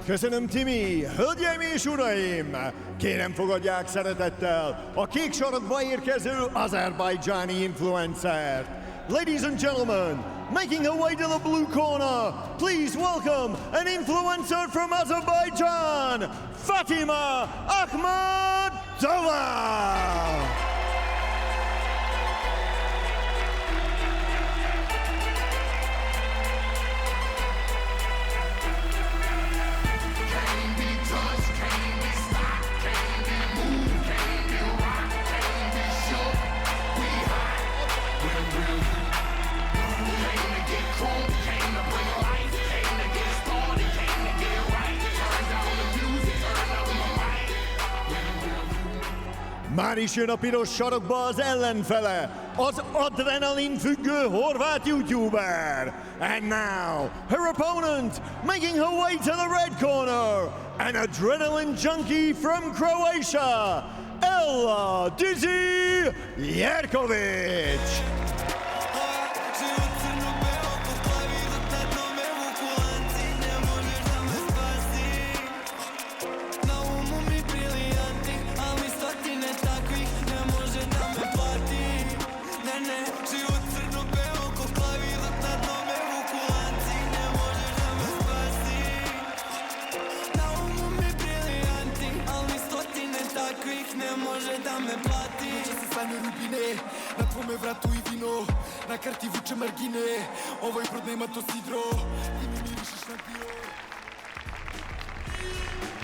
Köszönöm, Timi! Hölgyeim és uraim! Kérem, fogadják szeretettel a kék sarokba érkező azerbajdzsáni influencert. Ladies and gentlemen, making her way to the blue corner, please welcome an influencer from Azerbaijan, Fatima Akhmadova! Már is jön a piros sarokba az ellenfele, az adrenalin függő horvát YouTuber. And now, her opponent, making her way to the red corner, an adrenaline junkie from Croatia, Ella Dizzy Jerkovic. Na tvome vratu i vino, na karti vuče margine. Ovoj brod nema to sidro i mi mirišeš na dio.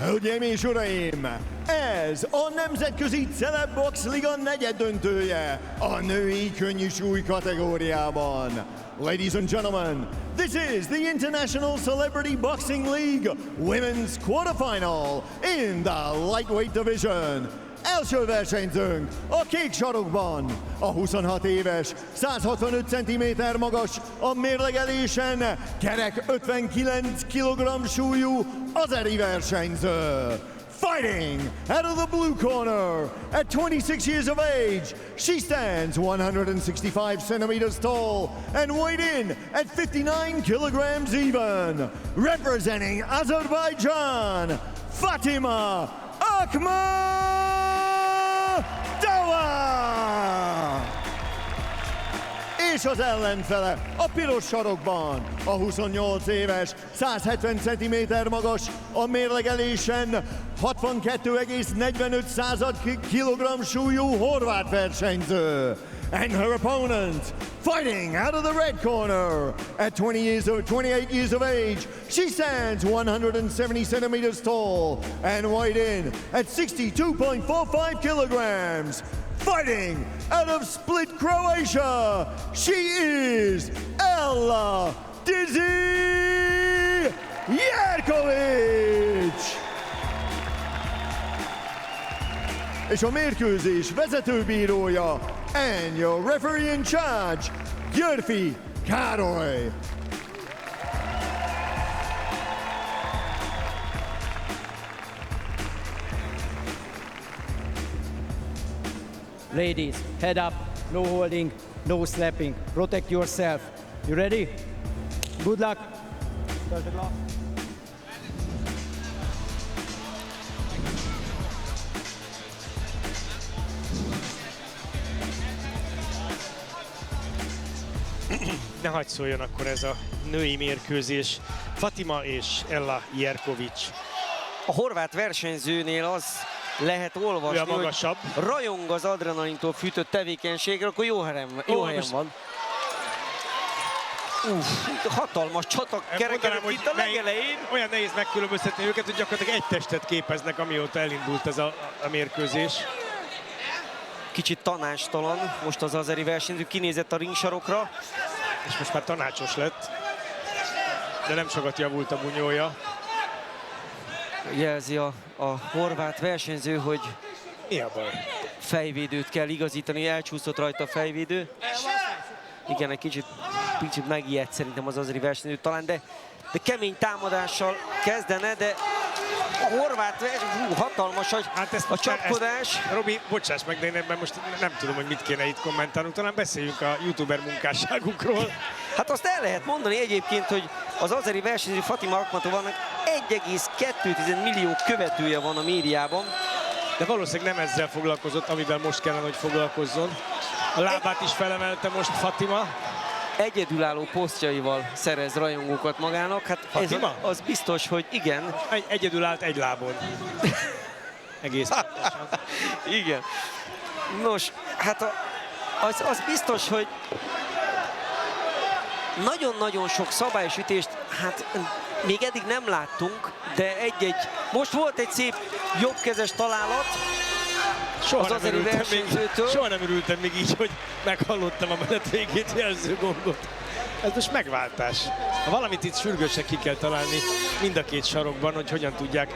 Hölgyeim és uraim, ez a Nemzetközi Celeb Box Liga negyeddöntője a női könnyű súly kategóriában. Ladies and gentlemen, this is the International Celebrity Boxing League Women's Quarterfinal in the lightweight division. Első versenyzőnk a kék sarokban, a 26 éves, 165 cm magas, a mérlegelésen kerek 59 kg súlyú azeri versenyző. Fighting out of the blue corner, at 26 years of age, she stands 165 centimeters tall and weighed in at 59 kilograms even. Representing Azerbaijan, Fatima Akhmadova! És az ellenfele a piros sarokban, a 28 éves, 170 cm magas, a mérlegelésen 62,45 kg súlyú horvát versenyző. And her opponent, fighting out of the red corner, at 28 years of age, she stands 170 centimeters tall and weighed in at 62.45 kilograms. Fighting out of Split, Croatia, she is Ella Dizzy Jerkovic! És a mérkőzés vezetőbírója, and your referee in charge, Györfi Károly. Ladies, head up, no holding, no slapping. Protect yourself. You ready? Good luck. Touch the glass. Ne hagyd szóljon akkor ez a női mérkőzés. Fatima és Ella Jerkovic. A horvát versenyzőnél az lehet olvasni, hogy rajong az adrenalintól fűtött tevékenységre, akkor jó helyen van. Hatalmas csata kerekedett itt a legelején. Olyan nehéz megkülönböztetni őket, hogy gyakorlatilag egy testet képeznek, amióta elindult ez a mérkőzés. Kicsit tanácstalan most az azeri versenyző, kinézett a ringsarokra. És most már tanácsos lett, de nem sokat javult a bunyója. Jelzi a horvát versenyző, hogy fejvédőt kell igazítani, elcsúszott rajta a fejvédő. Igen, egy kicsit megijedt szerintem az azeri versenyző talán, de kemény támadással kezdene, de a horvát versenyző hatalmas a csapkodás. Robi, bocsáss meg, de én ebben most nem tudom, hogy mit kéne itt kommentálnunk, talán beszéljünk a youtuber munkásságunkról. Hát azt el lehet mondani egyébként, hogy az azeri versenyző Fatima Akhmadovának 1,2 millió követője van a médiában. De valószínűleg nem ezzel foglalkozott, amivel most kellene, hogy foglalkozzon. A lábát is felemelte most Fatima. Egyedülálló posztjaival szerez rajongókat magának. Hát ez Fatima? az biztos, hogy igen. Egyedül állt egy lábon. Egész pontosan. Igen. Nos, hát az biztos, hogy nagyon-nagyon sok szabálysütést, hát még eddig nem láttunk, de most volt egy szép jobbkezes találat az azeri versenyzőtől. Soha nem örültem még így, hogy meghallottam a menet végét jelző gombot. Ez most megváltás. Ha valamit itt sürgősen ki kell találni mind a két sarokban, hogy hogyan tudják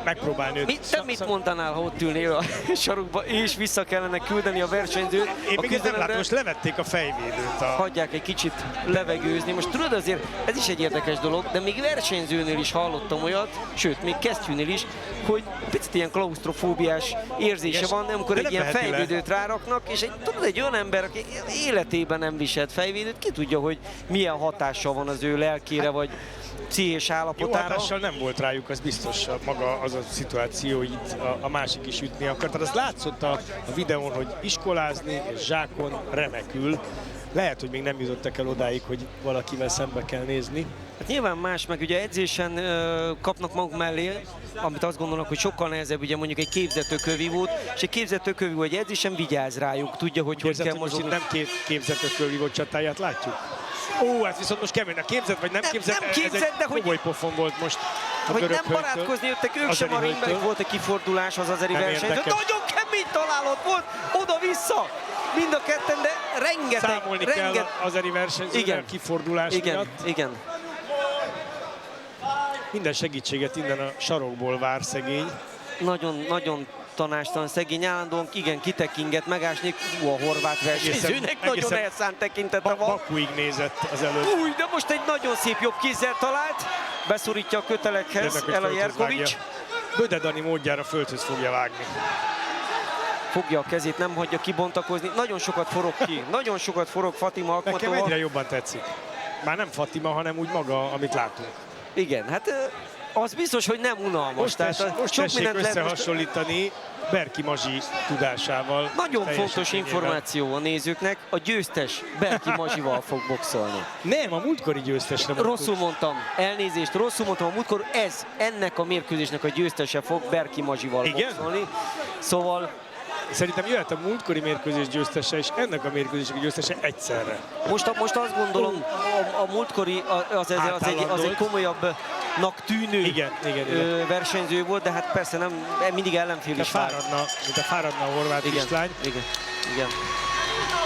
megpróbálni őt. Te mit mondanál, ha ott ülnél a sarokba, és vissza kellene küldeni a versenyzőt? Én még ezt nem látom, most levették a fejvédőt. Hagyják egy kicsit levegőzni. Most tudod, azért ez is egy érdekes dolog, de még versenyzőnél is hallottam olyat, sőt, még kesztyűnél is, hogy picit ilyen klausztrofóbiás érzése van, amikor egy ilyen fejvédőt ráraknak, és egy olyan ember, aki életében nem viselt fejvédőt, ki tudja, hogy milyen hatással van az ő lelkére, vagy pszichés állapotára. Jó hatással nem volt rájuk, az biztos maga az a szituáció, hogy itt a másik is ütni akart. Tehát az látszott a videón, hogy iskolázni és zsákon remekül. Lehet, hogy még nem jutottak el odáig, hogy valakivel szembe kell nézni. Hát nyilván más, meg ugye edzésen kapnak maguk mellé, amit azt gondolnak, hogy sokkal nehezebb, ugye mondjuk egy képzett ökölvívót, és egy képzett ökölvívó egy edzésen vigyáz rájuk, tudja, hogy kell mozogni. Nem képzett ökölvívó csatáját látjuk? Ó, hát viszont most kemény, a képzett vagy nem képzett, nem képzett, de hogy komoly pofon volt most a hogy görög nem hölgytől, barátkozni jöttek, ők sem a ringben, volt egy kifordulás az azeri Nem versenyző. érdekes. Nagyon kemény találat volt, oda-vissza, mind a ketten, de rengeteg, számolni kell az azeri versenyzővel kifordulás miatt. Igen. Minden segítséget innen a sarokból vár szegény. Nagyon tanástalan szegény, állandóan igen, kitekingett, megásni, a horvát versenyzőnek nagyon elszánt tekintete van. Bakuig nézett az előtt. Új, de most egy nagyon szép jobb kézzel talált, beszorítja a kötelekhez Ela Jerkovics. Böde Dani módjára földhöz fogja vágni. Fogja a kezét, nem hagyja kibontakozni, nagyon sokat forog ki, nagyon sokat forog Fatima Akhmatova. Nekem egyre jobban tetszik. Már nem Fatima, hanem úgy maga, amit látunk. Igen, hát az biztos, hogy nem unalmas. Most tessék lehet összehasonlítani Berki Mazsi tudásával. Nagyon fontos információ a nézőknek, a győztes Berki Mazsival fog boxolni. Nem, a múltkori győztesre mondtuk. Rosszul mondtam, elnézést, rosszul mondtam a múltkor, ennek a mérkőzésnek a győztese fog Berki Mazsival boxolni. Szóval szerintem jöhet a múltkori mérkőzés győztese és ennek a mérkőzésnek a győztese egyszerre. Most azt gondolom, a múltkori az egy komolyabbnak tűnő versenyző volt, de hát persze nem mindig ellenfél is vár. Mint a fáradna a horvát kislány. Igen.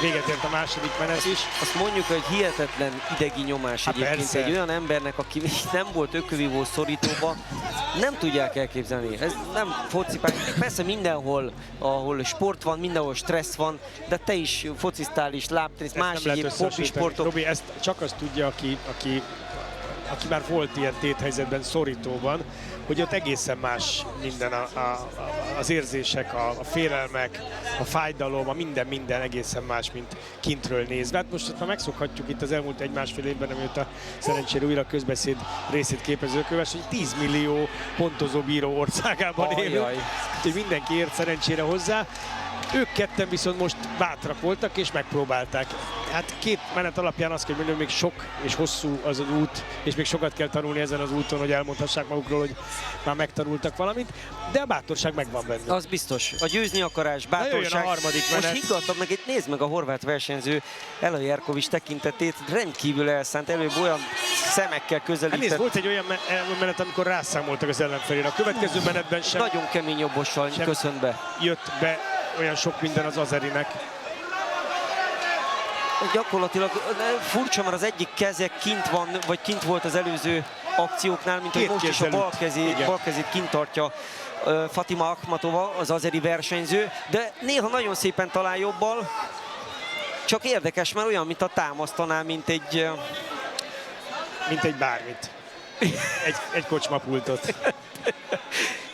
Véget ért a második menet is. Azt mondjuk, hogy hihetetlen idegi nyomás egyébként persze. egy olyan embernek, aki nem volt ökölvívó szorítóba, nem tudják elképzelni. Ez nem focipás. Persze mindenhol, ahol sport van, mindenhol stressz van, de te is focisztál is, lábtenisz, más egyéb hobbi sportok. Robi, ezt csak azt tudja, aki már volt ilyen téthelyzetben, szorítóban, hogy ott egészen más minden az érzések, a félelmek, a fájdalom, a minden egészen más, mint kintről nézve. Hát most, ha megszokhatjuk itt az elmúlt egy-másfél évben, amióta szerencsére újra közbeszéd részét képező köves, hogy 10 millió pontozó bíró országában élünk, úgyhogy mindenki ért szerencsére hozzá. Ők ketten viszont most bátrak voltak és megpróbálták. Hát két menet alapján azt kell mondani, hogy még sok és hosszú az az út, és még sokat kell tanulni ezen az úton, hogy elmondhassák magukról, hogy már megtanultak valamit, de a bátorság megvan benne. Az biztos. A győzni akarás, bátorság. A harmadik menet. Most higgadtam meg, itt nézd meg a horvát versenyző Ela Jerkovics tekintetét, rendkívül elszánt, előbb olyan szemekkel közelített. Hát nézd, volt egy olyan menet, amikor rászámoltak az ellenfelére. A következő menetben sem. Nagyon kemény jobbossal köszönt be. Jött be olyan sok minden az azerinek. Gyakorlatilag furcsa, mert az egyik keze kint van, vagy kint volt az előző akcióknál, mint hogy most is a bal kezét kint tartja Fatima Akhmatova, az azeri versenyző, de néha nagyon szépen talál jobbal. Csak érdekes, mert olyan, mint a támasztanál, mint egy bármit. Egy kocsmapultot.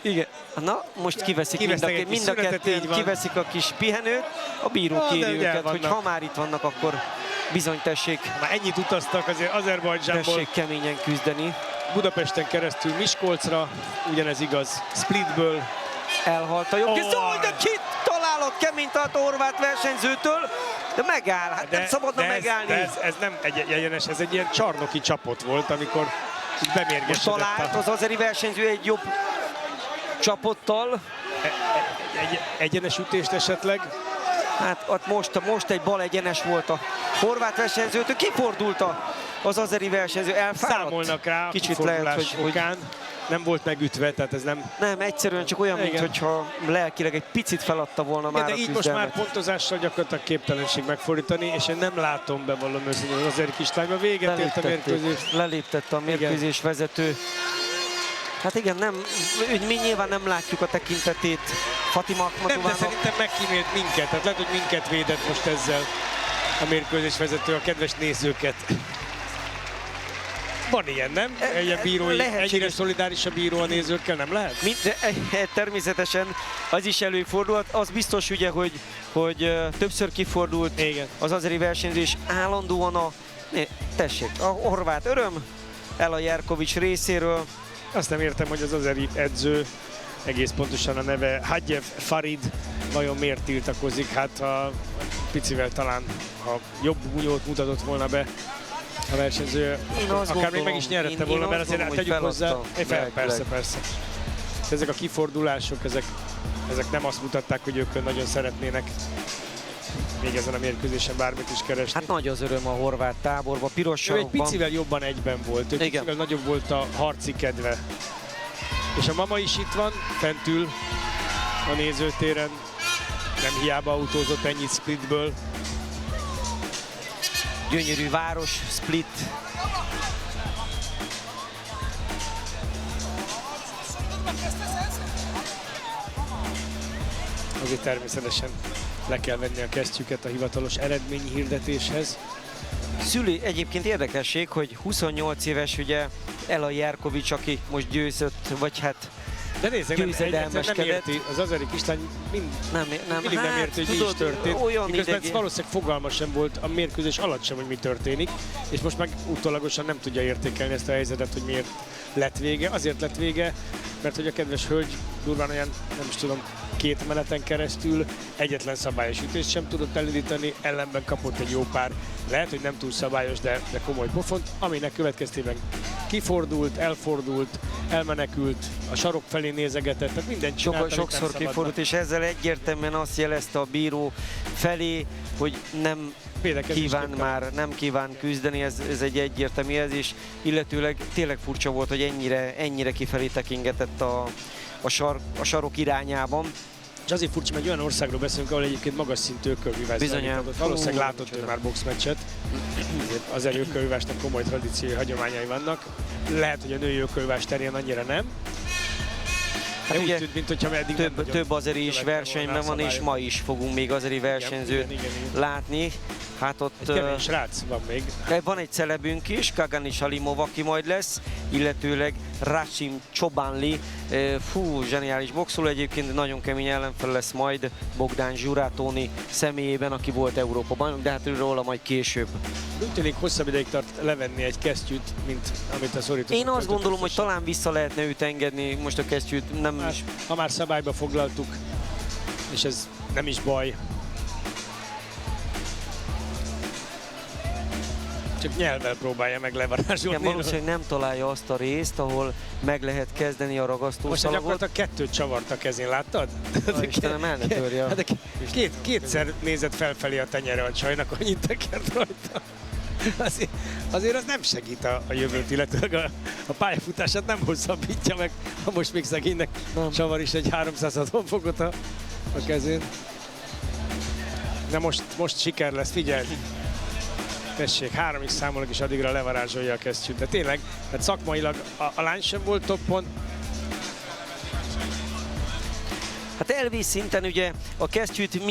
Igen. Na, most kiveszik mind a kettőn, kiveszik a kis pihenőt, a bíró kéri őket, hogy ha már itt vannak, akkor bizony tessék. Már ennyit utaztak azért Azerbajdzsánból. Tessék keményen küzdeni. Budapesten keresztül Miskolcra, ugyanez igaz Splitből. Elhalt a jobb kéz. Oh, De ki találat, kemény találat a horvát versenyzőtől, de megáll, hát nem szabadna megállni. Ez nem egy egyenes, ez egy ilyen csarnoki csapot volt, amikor Most bemérgesedett. talált az azeri versenyző egy jobb csapottal. Egy egyenes ütést esetleg. Hát ott most egy bal egyenes volt a horvát versenyzőtől, kifordult az azeri versenyző, elfáradt. Számolnak rá Kicsit kifordulás lehet, hogy okán. Nem volt megütve, tehát ez nem... nem, egyszerűen csak olyan, Igen. mintha lelkileg egy picit feladta volna Igen, már de a így most küzdelmet. már pontozással gyakorlatilag képtelenség megfordítani, és én nem látom, bevallom őszintén, az azeri kislányba véget ért a mérkőzés. Leléptette a mérkőzés vezető. Hát igen, mi nyilván nem látjuk a tekintetét Fatima Nem, de Akhmatovának. szerintem megkímélt minket, tehát lehet, hogy minket védett most ezzel a mérkőzés vezető, a kedves nézőket. Van ilyen, nem? Ilyen bírói, lehetséges. ennyire szolidáris a bíró a nézőkkel, nem lehet? Természetesen az is előfordulhat. Az biztos ugye, hogy többször kifordult Igen. az azeri versenyző, és állandóan tessék, a horvát öröm Ela Jerkovics részéről. Azt nem értem, hogy az azeri edző, egész pontosan a neve Hadjev Farid, vajon miért tiltakozik? Hát a picivel talán, ha jobb bunyót mutatott volna be a versenyző, Én azt akár még gondolom, meg is nyerette én volna, mert azt azért gondolom, tegyük hogy hozzá. feladta lelkileg. Persze. Ezek a kifordulások, ezek nem azt mutatták, hogy ők nagyon szeretnének még ezen a mérkőzésen bármit is keresni. Hát nagy az öröm a horvát táborban, piros Ő egy sarokban. picivel jobban egyben volt, ő Igen. picivel nagyobb volt a harci kedve. És a mama is itt van, fent ül a nézőtéren, nem hiába autózott ennyit Splitből. Gyönyörű város, Split. Azért természetesen le kell venni a kesztyüket a hivatalos eredményhirdetéshez. Szüli, egyébként érdekesség, hogy 28 éves ugye Ela Jerkovics, aki most győzött, vagy hát De nézzük, nem győzedelmeskedett. érti, az azeri kislány mindig nem érti, hogy mi is tudod, történt. olyan Miközben idegi. valószínűleg fogalma sem volt a mérkőzés alatt sem, hogy mi történik, és most meg utólagosan nem tudja értékelni ezt a helyzetet, hogy miért lett vége. Azért lett vége, mert hogy a kedves hölgy durván olyan, nem is tudom, 2 meneten keresztül egyetlen szabályos ütést sem tudott elindítani, ellenben kapott egy jó pár, lehet, hogy nem túl szabályos, de komoly pofont, aminek következtében kifordult, elfordult, elmenekült, a sarok felé nézegetett, tehát mindent csinált, amit nem Sokszor szabadna. kifordult, és ezzel egyértelműen azt jelezte a bíró felé, hogy nem Védekezés kíván nem már, nem kíván küzdeni, ez egy egyértelmű jelzés, illetőleg tényleg furcsa volt, hogy ennyire kifelé tekingetett a sarok irányában. És azért furcsa, mert egy olyan országról beszélünk, ahol egyébként magas szintű ökölvívás Bizonyám. zajlik. Valószínűleg Hú, látott ő micsoda. már boxmeccset. Az ökölvívásnak komoly tradíciói, hagyományai vannak. Lehet, hogy a női ökölvívás terén annyira nem. Hát De úgy ugye tűnt, mintha eddig nem nagyon több azeri is követte versenyben volna a van, és szabályok. ma is fogunk még azeri versenyzőt igen. látni. Hát ott Egy kemény srác van még. van egy celebünk is, Kagani Salimov, aki majd lesz, illetőleg Rashim Csobanli, fú, zseniális boxoló egyébként, nagyon kemény ellenfel lesz majd Bogdan Zsurátóni személyében, aki volt Európa bajnok, de hát róla majd később. Úgy tűnik, hosszabb ideig tart levenni egy kesztyűt, mint amit a szorító. Én azt gondolom, hogy talán vissza lehetne őt engedni most a kesztyűt, nem is. Ha már szabályba foglaltuk, és ez nem is baj. Csak nyelvvel próbálja meg levarázsolni. Igen, valószínűleg nem találja azt a részt, ahol meg lehet kezdeni a Most ragasztószalagot. gyakorlatilag 2 csavart a kezén, láttad? Na, Istenem, el ne törje. Hát kétszer nézett felfelé a tenyere a csajnak, annyit tekert rajta. Azért az nem segít a jövőt, illetőleg a pályafutását nem hosszabbítja meg, ha most még szegénynek Nem. csavar is egy 360 fokot a kezén. De most siker lesz, figyelj! Tessék, 3-ig számolok, és addigra levarázsolja a kesztyűt. De tényleg, hát szakmailag a lány sem volt toppon. Hát elvi szinten ugye a kesztyűt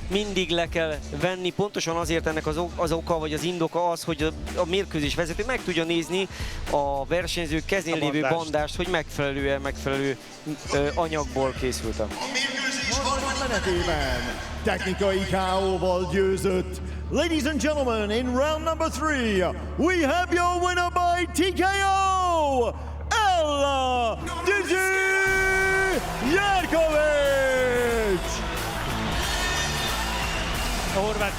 mindig le kell venni, pontosan azért ennek az oka, vagy az indoka az, hogy a mérkőzés vezető meg tudja nézni a versenyzők kezén lévő bandást, hogy megfelelő anyagból készült. A mérkőzés harmadmenetében technikai KO-val győzött. Ladies and gentlemen, in round number 3, we have your winner by TKO, Joe Ella Dizzy Jerkovic! A horvát